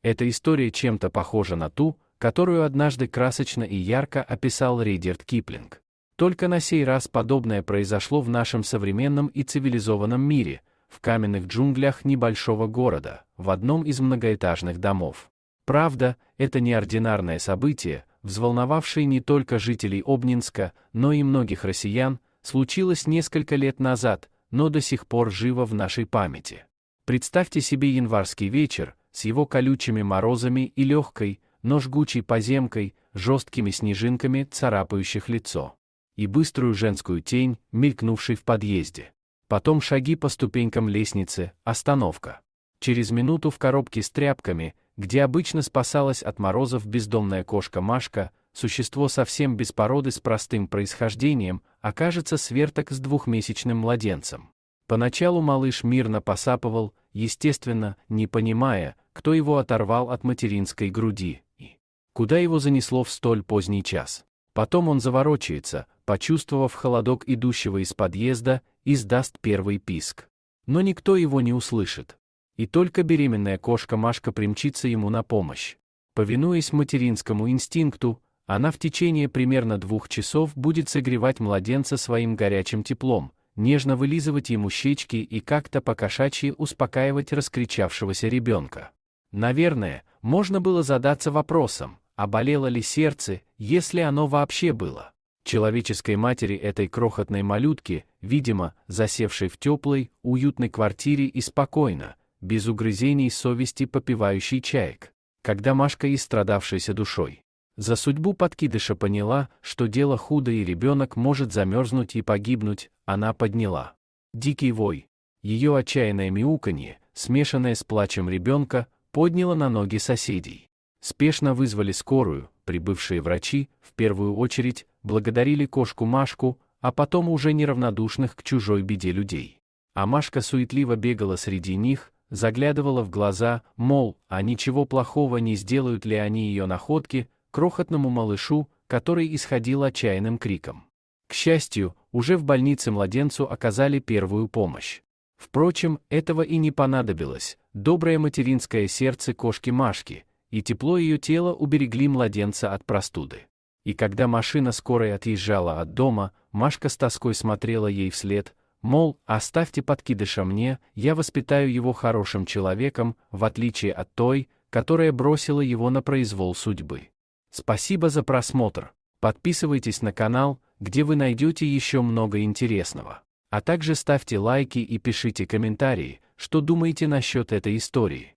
Эта история чем-то похожа на ту, которую однажды красочно и ярко описал Ридьярд Киплинг. Только на сей раз подобное произошло в нашем современном и цивилизованном мире, в каменных джунглях небольшого города, в одном из многоэтажных домов. Правда, это неординарное событие, взволновавшее не только жителей Обнинска, но и многих россиян, случилось несколько лет назад, но до сих пор живо в нашей памяти. Представьте себе январский вечер, с его колючими морозами и легкой, но жгучей поземкой, жесткими снежинками, царапающих лицо. И быструю женскую тень, мелькнувшей в подъезде. Потом шаги по ступенькам лестницы, остановка. Через минуту в коробке с тряпками, где обычно спасалась от морозов бездомная кошка Машка, существо совсем без породы с простым происхождением, окажется сверток с двухмесячным младенцем. Поначалу малыш мирно посапывал, естественно, не понимая, кто его оторвал от материнской груди и куда его занесло в столь поздний час. Потом он заворочается, почувствовав холодок идущего из подъезда, издаст первый писк. Но никто его не услышит. И только беременная кошка Машка примчится ему на помощь. Повинуясь материнскому инстинкту, она в течение примерно 2 часов будет согревать младенца своим горячим теплом, нежно вылизывать ему щечки и как-то по-кошачьи успокаивать раскричавшегося ребенка. Наверное, можно было задаться вопросом, а болело ли сердце, если оно вообще было. Человеческой матери этой крохотной малютки, видимо, засевшей в теплой, уютной квартире и спокойно, без угрызений совести попивающей чаек, когда Машка истрадавшейся душой за судьбу подкидыша поняла, что дело худо и ребенок может замерзнуть и погибнуть, она подняла дикий вой. Ее отчаянное мяуканье, смешанное с плачем ребенка, подняло на ноги соседей. Спешно вызвали скорую, прибывшие врачи, в первую очередь, благодарили кошку Машку, а потом уже неравнодушных к чужой беде людей. А Машка суетливо бегала среди них, заглядывала в глаза, мол, а ничего плохого не сделают ли они ее находке, крохотному малышу, который исходил отчаянным криком. К счастью, уже в больнице младенцу оказали первую помощь. Впрочем, этого и не понадобилось, доброе материнское сердце кошки Машки, и тепло ее тела уберегли младенца от простуды. И когда машина скорой отъезжала от дома, Машка с тоской смотрела ей вслед, мол, оставьте подкидыша мне, я воспитаю его хорошим человеком, в отличие от той, которая бросила его на произвол судьбы. Спасибо за просмотр. Подписывайтесь на канал, где вы найдете еще много интересного. А также ставьте лайки и пишите комментарии, что думаете насчет этой истории.